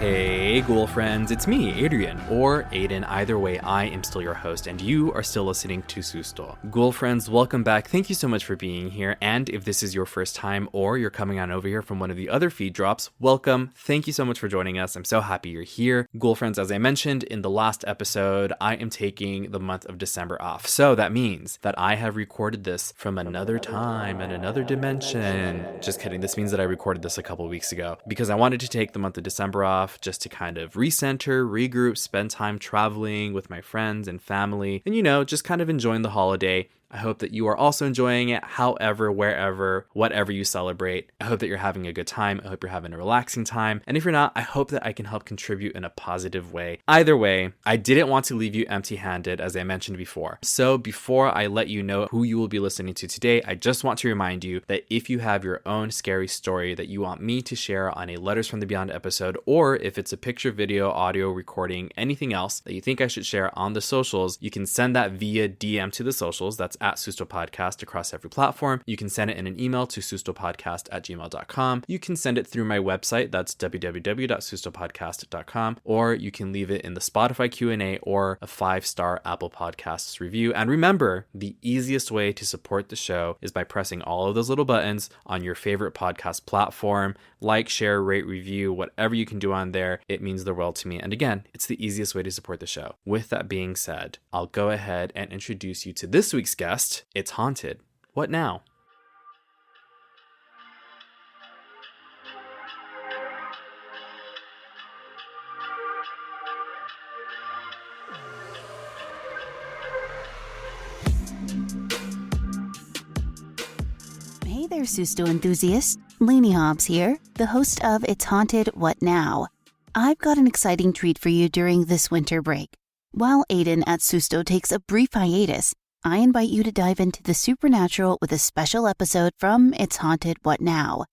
Hey, Ghoul Friends, it's me, Adrian, or Aiden. Either way, I am still your host, and you are still listening to Susto. Ghoul Friends, welcome back. Thank you so much for being here, and if this is your first time or you're coming on over here from one of the other feed drops, welcome. Thank you so much for joining us. I'm so happy you're here. Ghoul Friends, as I mentioned in the last episode, I am taking the month of December off, so that means that I have recorded this from another time and another dimension. Just kidding, this means that I recorded this a couple weeks ago, because I wanted to take the month of December off just to kind of recenter, regroup, spend time traveling with my friends and family, and just kind of enjoying the holiday. I hope that you are also enjoying it, however, wherever, whatever you celebrate. I hope that you're having a good time. I hope you're having a relaxing time. And if you're not, I hope that I can help contribute in a positive way. Either way, I didn't want to leave you empty-handed, as I mentioned before. So before I let you know who you will be listening to today, I just want to remind you that if you have your own scary story that you want me to share on a Letters from the Beyond episode, or if it's a picture, video, audio, recording, anything else that you think I should share on the socials, you can send that via DM to the socials. That's at Susto Podcast across every platform. You can send it in an email to sustopodcast@gmail.com. You can send it through my website. That's www.sustopodcast.com. Or you can leave it in the Spotify Q&A or a 5-star Apple Podcasts review. And remember, the easiest way to support the show is by pressing all of those little buttons on your favorite podcast platform. Like, share, rate, review, whatever you can do on there. It means the world to me. And again, it's the easiest way to support the show. With that being said, I'll go ahead and introduce you to this week's guest. It's Haunted. What now? Hey there, Susto enthusiasts. Lainey Hobbs here, the host of It's Haunted, What Now? I've got an exciting treat for you during this winter break. While Aiden at Susto takes a brief hiatus, I invite you to dive into the supernatural with a special episode from It's Haunted, What Now?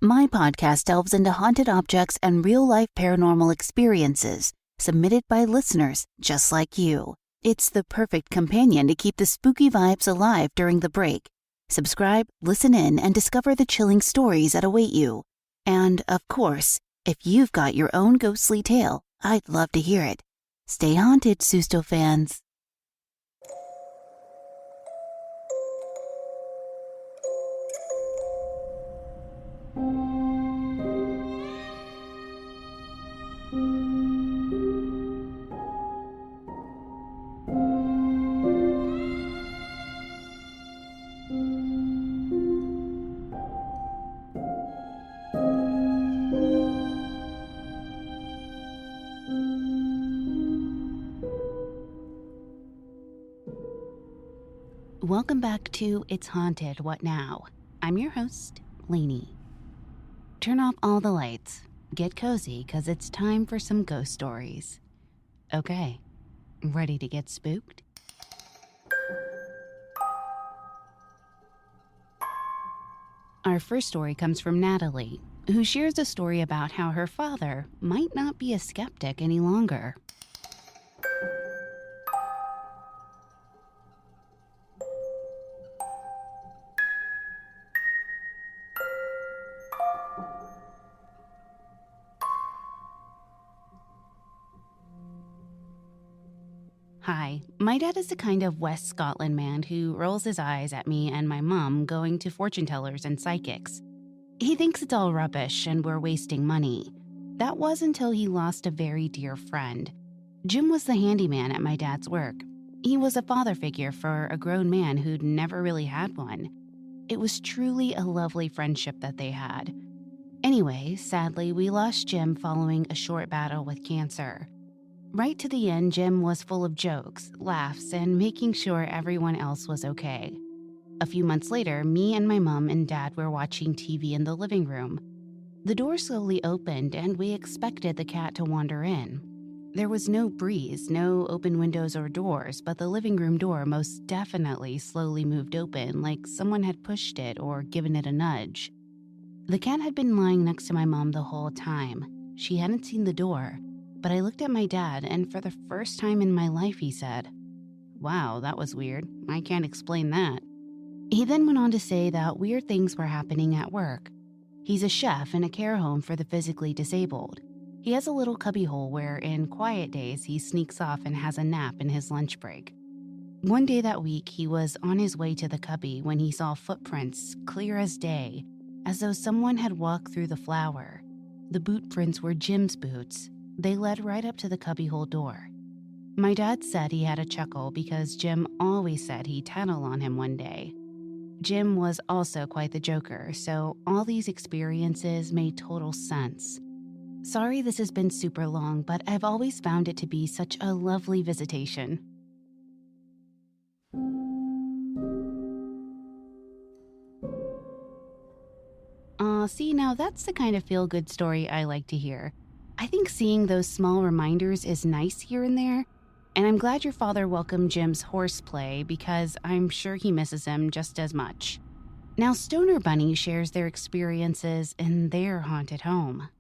My podcast delves into haunted objects and real-life paranormal experiences submitted by listeners just like you. It's the perfect companion to keep the spooky vibes alive during the break. Subscribe, listen in, and discover the chilling stories that await you. And, of course, if you've got your own ghostly tale, I'd love to hear it. Stay haunted, Susto fans. Welcome back to It's Haunted, What Now? I'm your host, Lainey. Turn off all the lights, get cozy, because it's time for some ghost stories. Okay, ready to get spooked? Our first story comes from Natalie, who shares a story about how her father might not be a skeptic any longer. Hi, my dad is the kind of West Scotland man who rolls his eyes at me and my mom going to fortune tellers and psychics. He thinks it's all rubbish and we're wasting money. That was until he lost a very dear friend. Jim was the handyman at my dad's work. He was a father figure for a grown man who'd never really had one. It was truly a lovely friendship that they had. Anyway, sadly, we lost Jim following a short battle with cancer. Right to the end, Jim was full of jokes, laughs, and making sure everyone else was okay. A few months later, me and my mom and dad were watching TV in the living room. The door slowly opened, and we expected the cat to wander in. There was no breeze, no open windows or doors, but the living room door most definitely slowly moved open, like someone had pushed it or given it a nudge. The cat had been lying next to my mom the whole time. She hadn't seen the door. But I looked at my dad, and for the first time in my life, he said, "Wow, that was weird. I can't explain that." He then went on to say that weird things were happening at work. He's a chef in a care home for the physically disabled. He has a little cubbyhole where, in quiet days, he sneaks off and has a nap in his lunch break. One day that week, he was on his way to the cubby when he saw footprints clear as day, as though someone had walked through the flour. The boot prints were Jim's boots. They led right up to the cubbyhole door. My dad said he had a chuckle because Jim always said he'd tattle on him one day. Jim was also quite the joker, so all these experiences made total sense. Sorry this has been super long, but I've always found it to be such a lovely visitation. See, now that's the kind of feel-good story I like to hear. I think seeing those small reminders is nice here and there, and I'm glad your father welcomed Jim's horseplay because I'm sure he misses him just as much. Now, StonerBunny shares their experiences in their haunted home.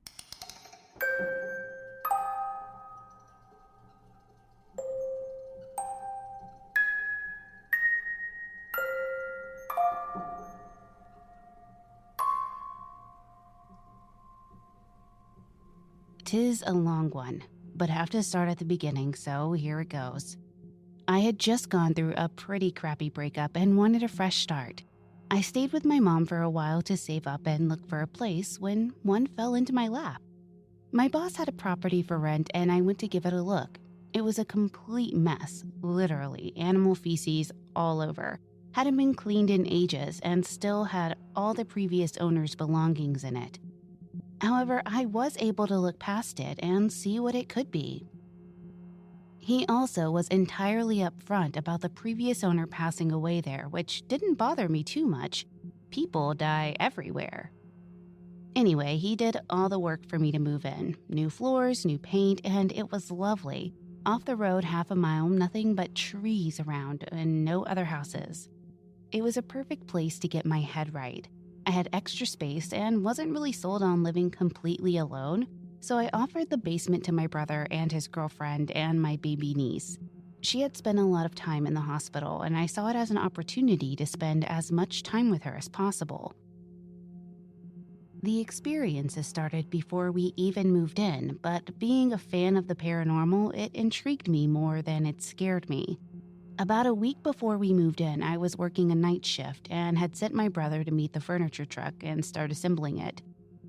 Tis a long one, but have to start at the beginning, so here it goes. I had just gone through a pretty crappy breakup and wanted a fresh start. I stayed with my mom for a while to save up and look for a place when one fell into my lap. My boss had a property for rent and I went to give it a look. It was a complete mess, literally, animal feces all over. Hadn't been cleaned in ages and still had all the previous owner's belongings in it. However, I was able to look past it and see what it could be. He also was entirely upfront about the previous owner passing away there, which didn't bother me too much. People die everywhere. Anyway, he did all the work for me to move in. New floors, new paint, and it was lovely. Off the road half a mile, nothing but trees around and no other houses. It was a perfect place to get my head right. I had extra space and wasn't really sold on living completely alone, so I offered the basement to my brother and his girlfriend and my baby niece. She had spent a lot of time in the hospital, and I saw it as an opportunity to spend as much time with her as possible. The experiences started before we even moved in, but being a fan of the paranormal, it intrigued me more than it scared me. About a week before we moved in, I was working a night shift and had sent my brother to meet the furniture truck and start assembling it.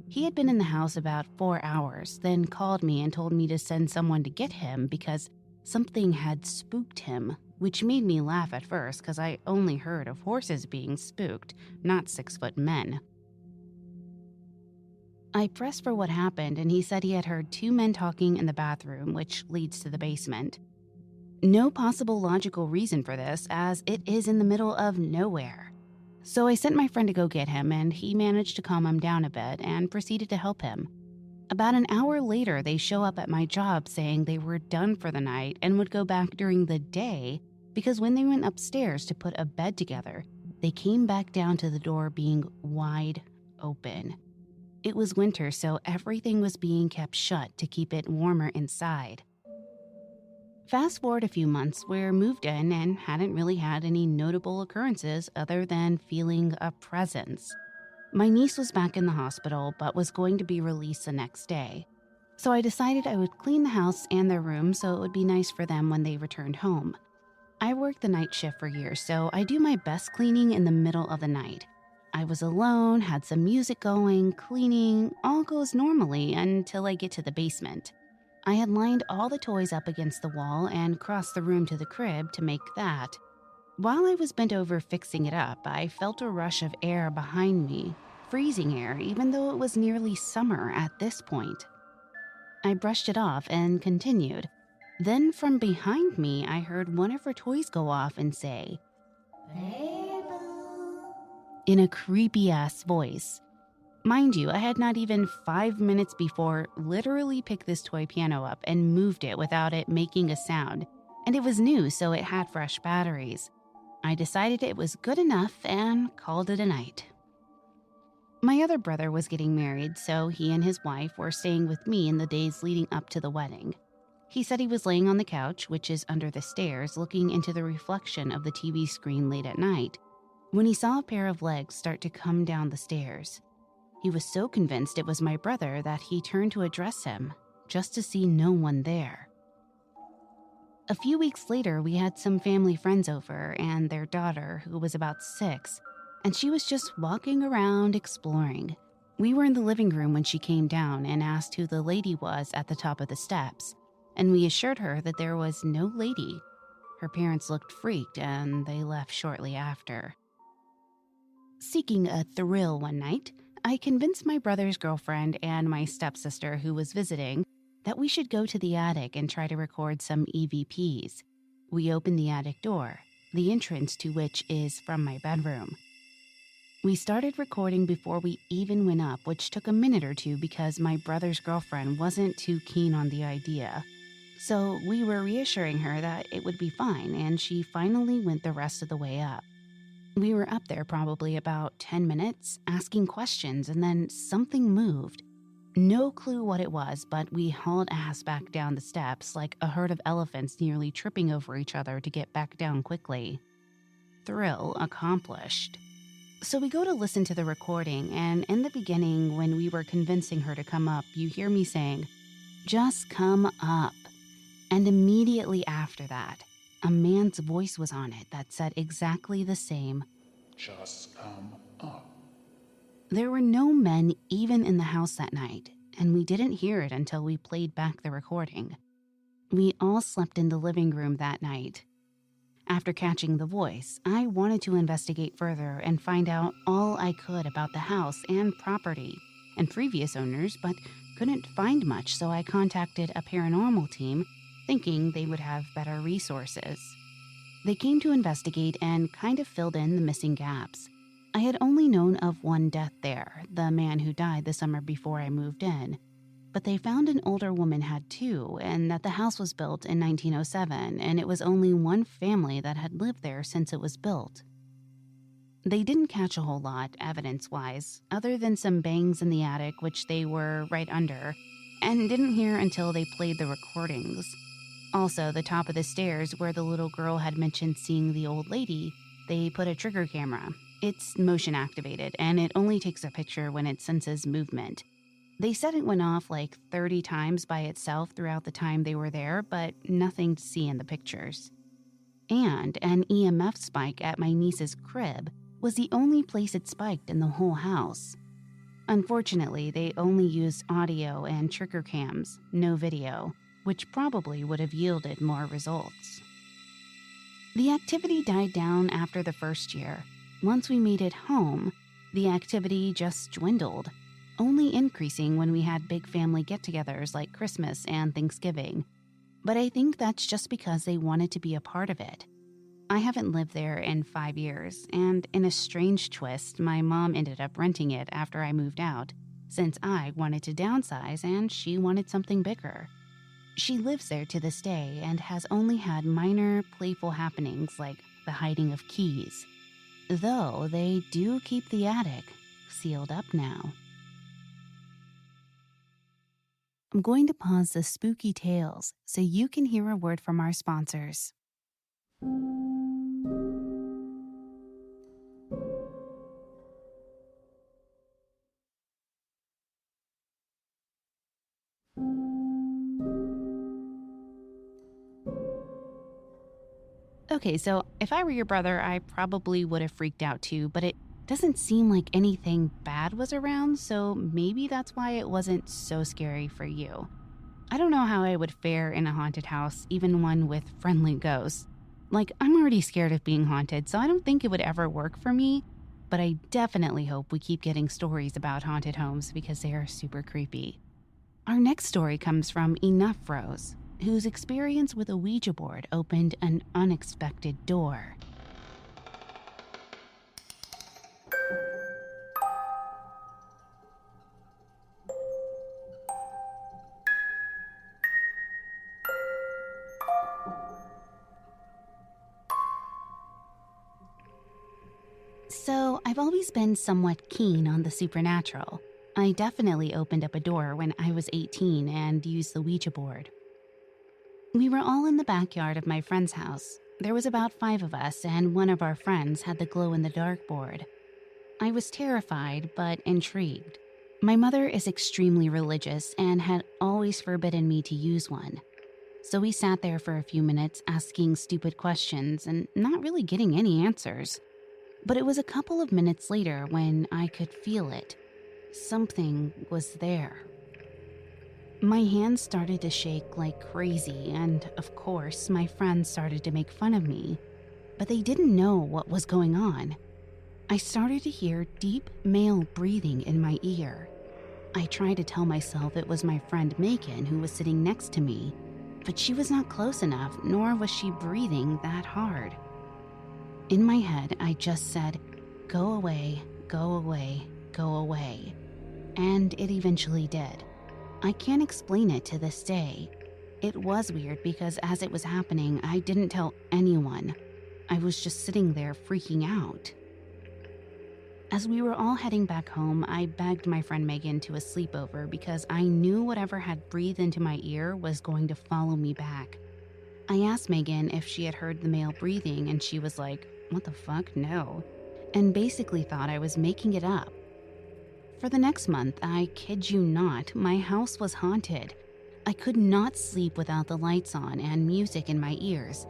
He had been in the house about 4 hours, then called me and told me to send someone to get him because something had spooked him, which made me laugh at first because I only heard of horses being spooked, not 6-foot men. I pressed for what happened and he said he had heard 2 men talking in the bathroom, which leads to the basement. No possible logical reason for this, as it is in the middle of nowhere. So I sent my friend to go get him, and he managed to calm him down a bit and proceeded to help him. About an hour later, they show up at my job saying they were done for the night and would go back during the day because when they went upstairs to put a bed together, they came back down to the door being wide open. It was winter, so everything was being kept shut to keep it warmer inside. Fast forward a few months, we're moved in and hadn't really had any notable occurrences other than feeling a presence. My niece was back in the hospital but was going to be released the next day. So I decided I would clean the house and their room so it would be nice for them when they returned home. I worked the night shift for years, so I do my best cleaning in the middle of the night. I was alone, had some music going, cleaning, all goes normally until I get to the basement. I had lined all the toys up against the wall and crossed the room to the crib to make that. While I was bent over fixing it up, I felt a rush of air behind me, freezing air even though it was nearly summer at this point. I brushed it off and continued. Then from behind me, I heard one of her toys go off and say, "Hey, boo," in a creepy-ass voice. Mind you, I had not even 5 minutes before literally picked this toy piano up and moved it without it making a sound, and it was new, so it had fresh batteries. I decided it was good enough and called it a night. My other brother was getting married, so he and his wife were staying with me in the days leading up to the wedding. He said he was laying on the couch, which is under the stairs, looking into the reflection of the TV screen late at night, when he saw a pair of legs start to come down the stairs. He was so convinced it was my brother that he turned to address him. just to see no one there. A few weeks later, we had some family friends over and their daughter, who was about 6, and she was just walking around exploring. We were in the living room when she came down and asked who the lady was at the top of the steps, and we assured her that there was no lady. Her parents looked freaked and they left shortly after. Seeking a thrill one night, I convinced my brother's girlfriend and my stepsister who was visiting that we should go to the attic and try to record some EVPs. We opened the attic door, the entrance to which is from my bedroom. We started recording before we even went up, which took a minute or two because my brother's girlfriend wasn't too keen on the idea. So we were reassuring her that it would be fine, and she finally went the rest of the way up. We were up there probably about 10 minutes, asking questions, and then something moved. No clue what it was, but we hauled ass back down the steps like a herd of elephants nearly tripping over each other to get back down quickly. Thrill accomplished. So we go to listen to the recording, and in the beginning, when we were convincing her to come up, you hear me saying, "Just come up." And immediately after that, a man's voice was on it that said exactly the same, "Just come up." There were no men even in the house that night, and we didn't hear it until we played back the recording. We all slept in the living room that night. After catching the voice, I wanted to investigate further and find out all I could about the house and property and previous owners, but couldn't find much, so I contacted a paranormal team thinking they would have better resources. They came to investigate and kind of filled in the missing gaps. I had only known of one death there, the man who died the summer before I moved in. But they found an older woman had 2, and that the house was built in 1907, and it was only one family that had lived there since it was built. They didn't catch a whole lot, evidence-wise, other than some bangs in the attic, which they were right under, and didn't hear until they played the recordings. Also, the top of the stairs where the little girl had mentioned seeing the old lady, they put a trigger camera. It's motion activated, and it only takes a picture when it senses movement. They said it went off like 30 times by itself throughout the time they were there, but nothing to see in the pictures. And an EMF spike at my niece's crib was the only place it spiked in the whole house. Unfortunately, they only used audio and trigger cams, no video, which probably would have yielded more results. The activity died down after the first year. Once we made it home, the activity just dwindled, only increasing when we had big family get-togethers like Christmas and Thanksgiving. But I think that's just because they wanted to be a part of it. I haven't lived there in 5 years, and in a strange twist, my mom ended up renting it after I moved out, since I wanted to downsize and she wanted something bigger. She lives there to this day and has only had minor, playful happenings like the hiding of keys. Though they do keep the attic sealed up now. I'm going to pause the spooky tales so you can hear a word from our sponsors. Okay, so if I were your brother, I probably would have freaked out too, but it doesn't seem like anything bad was around, so maybe that's why it wasn't so scary for you. I don't know how I would fare in a haunted house, even one with friendly ghosts. Like, I'm already scared of being haunted, so I don't think it would ever work for me, but I definitely hope we keep getting stories about haunted homes because they are super creepy. Our next story comes from EnoughRose, whose experience with a Ouija board opened an unexpected door. So, I've always been somewhat keen on the supernatural. I definitely opened up a door when I was 18 and used the Ouija board. We were all in the backyard of my friend's house. There was about 5 of us, and one of our friends had the glow-in-the-dark board. I was terrified, but intrigued. My mother is extremely religious and had always forbidden me to use one. So we sat there for a few minutes asking stupid questions and not really getting any answers. But it was a couple of minutes later when I could feel it. Something was there. My hands started to shake like crazy, and of course, my friends started to make fun of me. But they didn't know what was going on. I started to hear deep male breathing in my ear. I tried to tell myself it was my friend Megan who was sitting next to me, but she was not close enough, nor was she breathing that hard. In my head, I just said, "Go away, go away, go away." And it eventually did. I can't explain it to this day. It was weird because as it was happening, I didn't tell anyone. I was just sitting there freaking out. As we were all heading back home, I begged my friend Megan to a sleepover because I knew whatever had breathed into my ear was going to follow me back. I asked Megan if she had heard the male breathing, and she was like, "What the fuck, no," and basically thought I was making it up. For the next month, I kid you not, my house was haunted. I could not sleep without the lights on and music in my ears.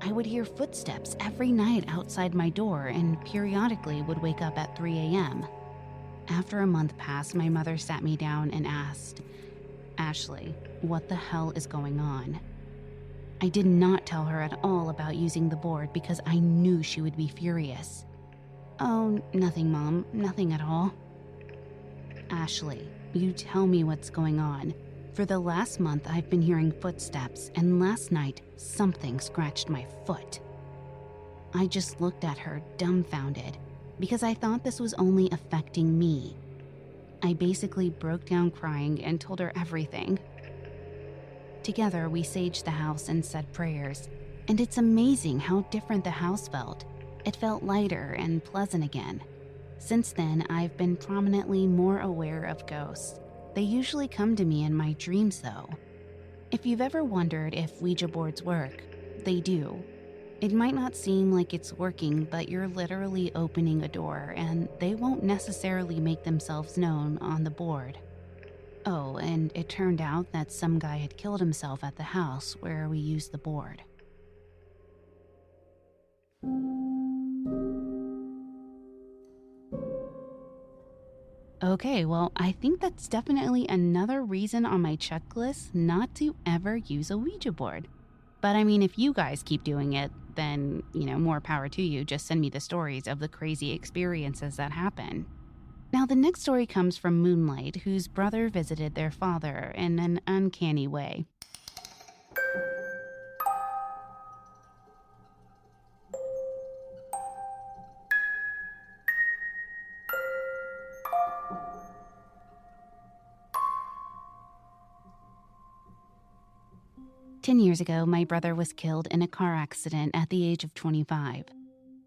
I would hear footsteps every night outside my door and periodically would wake up at 3 a.m. After a month passed, my mother sat me down and asked, "Ashley, what the hell is going on?" I did not tell her at all about using the board because I knew she would be furious. "Oh, nothing, Mom, nothing at all." "Ashley, you tell me what's going on. For the last month, I've been hearing footsteps, and last night, something scratched my foot." I just looked at her dumbfounded because I thought this was only affecting me. I basically broke down crying and told her everything. Together, we saged the house and said prayers, and it's amazing how different the house felt. It felt lighter and pleasant again. Since then, I've been prominently more aware of ghosts. They usually come to me in my dreams, though. If you've ever wondered if Ouija boards work, they do. It might not seem like it's working, but you're literally opening a door, and they won't necessarily make themselves known on the board. Oh, and it turned out that some guy had killed himself at the house where we used the board. Okay, well, I think that's definitely another reason on my checklist not to ever use a Ouija board. But I mean, if you guys keep doing it, then, more power to you. Just send me the stories of the crazy experiences that happen. Now, the next story comes from Moonlight, whose brother visited their father in an uncanny way. "10 years ago, my brother was killed in a car accident at the age of 25.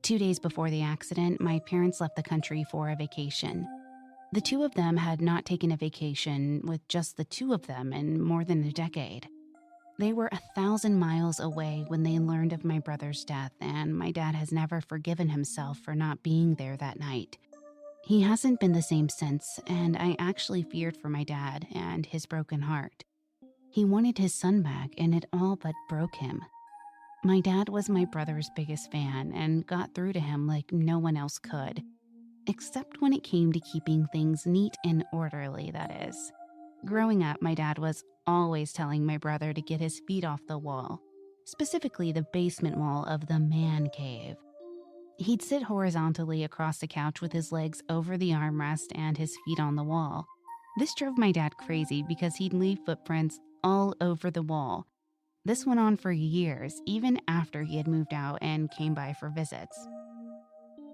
2 days before the accident, my parents left the country for a vacation. The two of them had not taken a vacation with just the two of them in more than a decade. They were 1,000 miles away when they learned of my brother's death, and my dad has never forgiven himself for not being there that night. He hasn't been the same since, and I actually feared for my dad and his broken heart. He wanted his son back, and it all but broke him. My dad was my brother's biggest fan and got through to him like no one else could. Except when it came to keeping things neat and orderly, that is. Growing up, my dad was always telling my brother to get his feet off the wall, specifically the basement wall of the man cave. He'd sit horizontally across the couch with his legs over the armrest and his feet on the wall. This drove my dad crazy because he'd leave footprints all over the wall. This went on for years, even after he had moved out and came by for visits.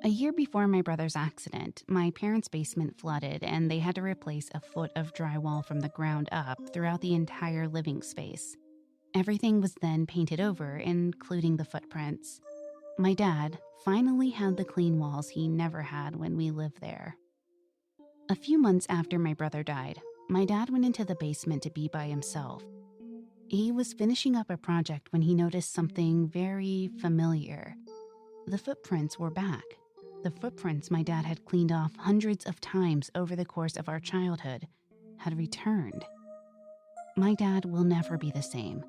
A year before my brother's accident, my parents' basement flooded and they had to replace a foot of drywall from the ground up throughout the entire living space. Everything was then painted over, including the footprints. My dad finally had the clean walls he never had when we lived there. A few months after my brother died, my dad went into the basement to be by himself. He was finishing up a project when he noticed something very familiar. The footprints were back. The footprints my dad had cleaned off hundreds of times over the course of our childhood had returned. My dad will never be the same,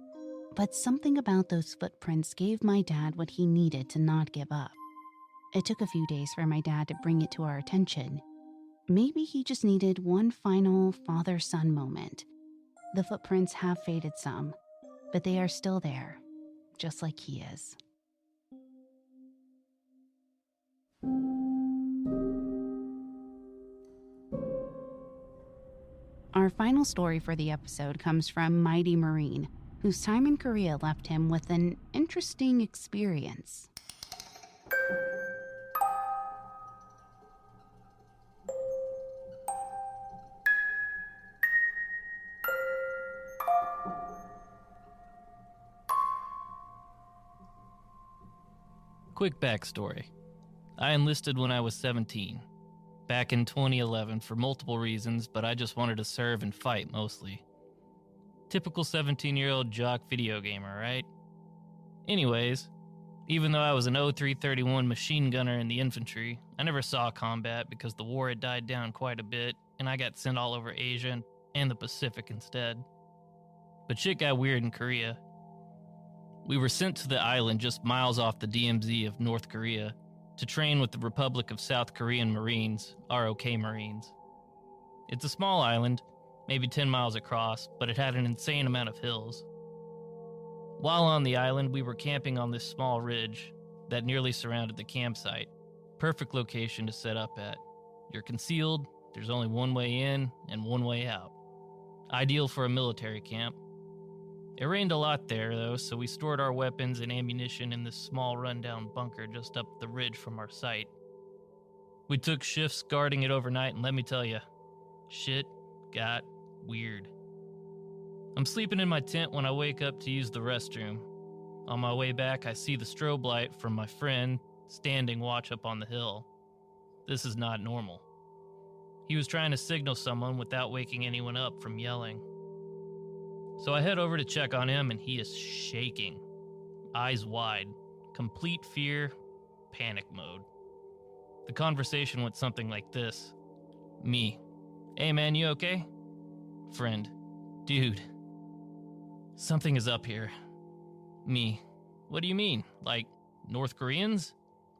but something about those footprints gave my dad what he needed to not give up. It took a few days for my dad to bring it to our attention. Maybe he just needed one final father-son moment. The footprints have faded some, but they are still there, just like he is. Our final story for the episode comes from Mighty Marine, whose time in Korea left him with an interesting experience. Quick backstory. I enlisted when I was 17, back in 2011 for multiple reasons, but I just wanted to serve and fight mostly. Typical 17-year-old jock video gamer, right? Anyways, even though I was an 0331 machine gunner in the infantry, I never saw combat because the war had died down quite a bit, and I got sent all over Asia and the Pacific instead. But shit got weird in Korea. We were sent to the island just miles off the DMZ of North Korea to train with the Republic of South Korean Marines, ROK Marines. It's a small island, maybe 10 miles across, but it had an insane amount of hills. While on the island, we were camping on this small ridge that nearly surrounded the campsite. Perfect location to set up at. You're concealed, there's only one way in and one way out. Ideal for a military camp. It rained a lot there, though, so we stored our weapons and ammunition in this small rundown bunker just up the ridge from our site. We took shifts guarding it overnight, and let me tell you, shit got weird. I'm sleeping in my tent when I wake up to use the restroom. On my way back, I see the strobe light from my friend standing watch up on the hill. This is not normal. He was trying to signal someone without waking anyone up from yelling. So I head over to check on him, and he is shaking, eyes wide, complete fear, panic mode. The conversation went something like this. Me. Hey man, you okay? Friend. Dude. Something is up here. Me. What do you mean? Like, North Koreans?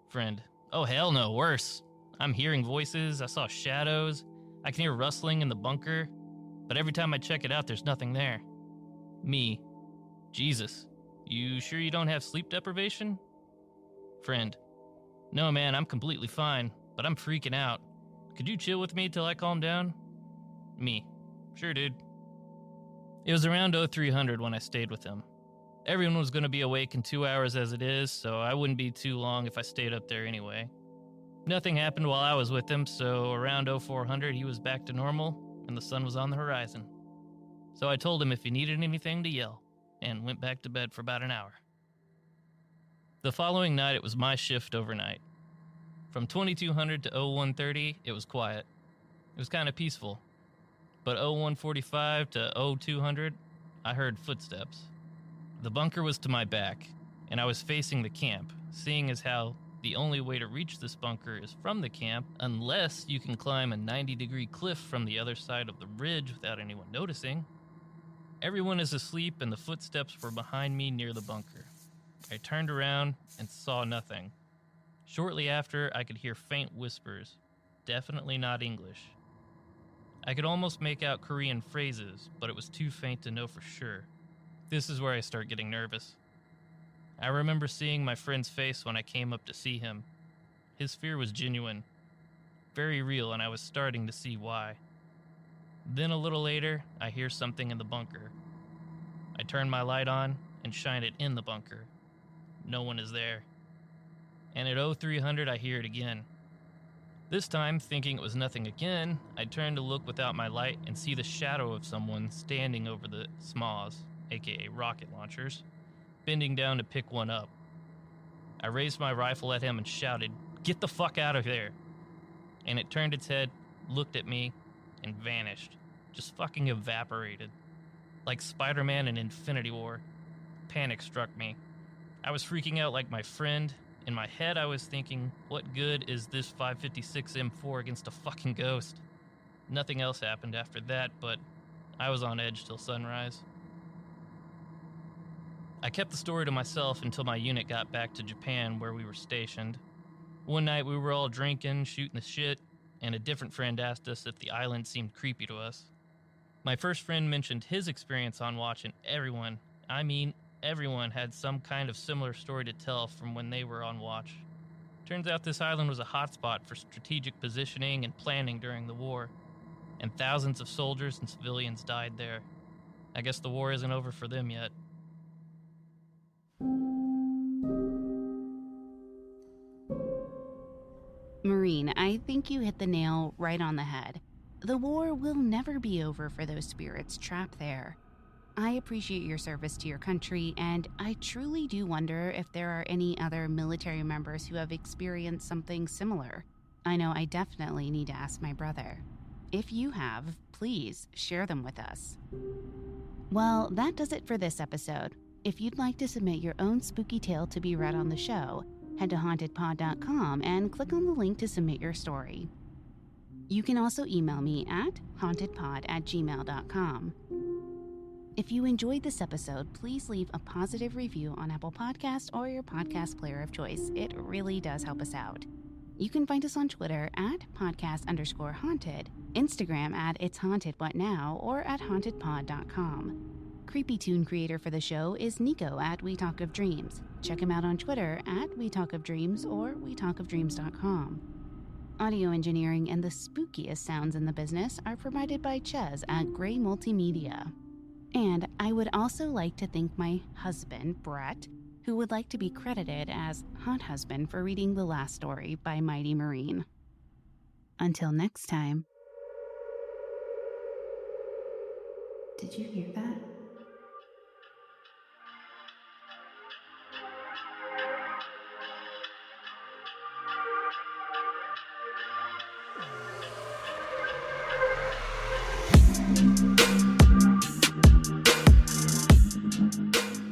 Friend. Oh hell no, worse. I'm hearing voices, I saw shadows, I can hear rustling in the bunker, but every time I check it out, there's nothing there. Me. Jesus. You sure you don't have sleep deprivation? Friend. No man, I'm completely fine, but I'm freaking out. Could you chill with me till I calm down? Me. Sure, dude. It was around 0300 when I stayed with him. Everyone was going to be awake in 2 hours as it is, so I wouldn't be too long if I stayed up there anyway. Nothing happened while I was with him, so around 0400 he was back to normal, and the sun was on the horizon. So I told him if he needed anything to yell, and went back to bed for about an hour. The following night, it was my shift overnight. From 2200 to 0130, it was quiet. It was kind of peaceful. But 0145 to 0200, I heard footsteps. The bunker was to my back, and I was facing the camp, seeing as how the only way to reach this bunker is from the camp, unless you can climb a 90-degree cliff from the other side of the ridge without anyone noticing. Everyone is asleep, and the footsteps were behind me near the bunker. I turned around and saw nothing. Shortly after, I could hear faint whispers, definitely not English. I could almost make out Korean phrases, but it was too faint to know for sure. This is where I start getting nervous. I remember seeing my friend's face when I came up to see him. His fear was genuine, very real, and I was starting to see why. Then a little later, I hear something in the bunker. I turn my light on and shine it in the bunker. No one is there. And at 0300, I hear it again. This time, thinking it was nothing again, I turn to look without my light and see the shadow of someone standing over the SMAs, aka rocket launchers, bending down to pick one up. I raised my rifle at him and shouted, "Get the fuck out of there!" And it turned its head, looked at me, and vanished. Just fucking evaporated. Like Spider-Man in Infinity War. Panic struck me. I was freaking out like my friend, In my head, I was thinking, what good is this 556 M4 against a fucking ghost? Nothing else happened after that, but I was on edge till sunrise. I kept the story to myself until my unit got back to Japan where we were stationed. One night we were all drinking, shooting the shit, and a different friend asked us if the island seemed creepy to us. My first friend mentioned his experience on watch, and everyone had some kind of similar story to tell from when they were on watch. Turns out this island was a hotspot for strategic positioning and planning during the war, and thousands of soldiers and civilians died there. I guess the war isn't over for them yet. Marine, I think you hit the nail right on the head. The war will never be over for those spirits trapped there. I appreciate your service to your country, and I truly do wonder if there are any other military members who have experienced something similar. I know I definitely need to ask my brother. If you have, please share them with us. Well, that does it for this episode. If you'd like to submit your own spooky tale to be read on the show, head to hauntedpod.com and click on the link to submit your story. You can also email me at hauntedpod@gmail.com. If you enjoyed this episode, please leave a positive review on Apple Podcasts or your podcast player of choice. It really does help us out. You can find us on Twitter at podcast_haunted, Instagram at It's Haunted What Now, or at hauntedpod.com. Creepy tune creator for the show is Nico at We Talk of Dreams. Check him out on Twitter at We Talk of Dreams or wetalkofdreams.com. Audio engineering and the spookiest sounds in the business are provided by Ches at Gray Multimedia. And I would also like to thank my husband, Brett, who would like to be credited as Hot Husband for reading the last story by Mighty Marine. Until next time. Did you hear that?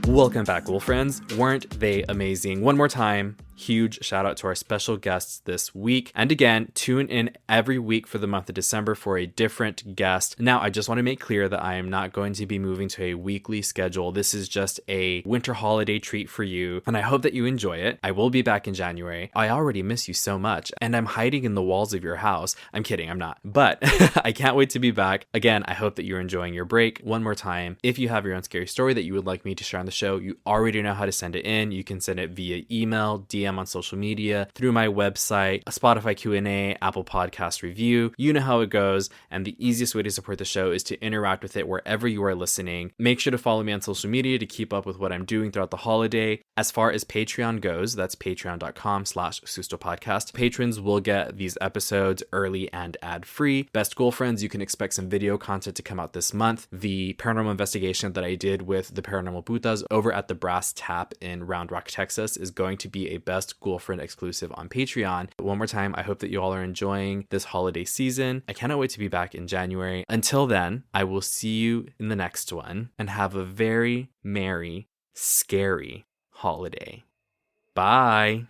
Welcome back, Ghoul Friends. Weren't they amazing? One more time, huge shout out to our special guests this week. And again, tune in every week for the month of December for a different guest. Now, I just want to make clear that I am not going to be moving to a weekly schedule. This is just a winter holiday treat for you, and I hope that you enjoy it. I will be back in January. I already miss you so much, and I'm hiding in the walls of your house. I'm kidding, I'm not. But I can't wait to be back. Again, I hope that you're enjoying your break. One more time, if you have your own scary story that you would like me to share on the show, you already know how to send it in. You can send it via email, DM on social media, through my website, a Spotify Q&A, Apple Podcast review. You know how it goes, and the easiest way to support the show is to interact with it wherever you are listening. Make sure to follow me on social media to keep up with what I'm doing throughout the holiday. As far as Patreon goes, that's patreon.com/sustopodcast. Patrons will get these episodes early and ad-free. Best Ghoul Friends, you can expect some video content to come out this month. The paranormal investigation that I did with the Paranormal Putas over at the Brass Tap in Round Rock, Texas is going to be a Best Ghoul Friend exclusive on Patreon. One more time, I hope that you all are enjoying this holiday season. I cannot wait to be back in January. Until then, I will see you in the next one, and have a very merry, scary holiday. Bye.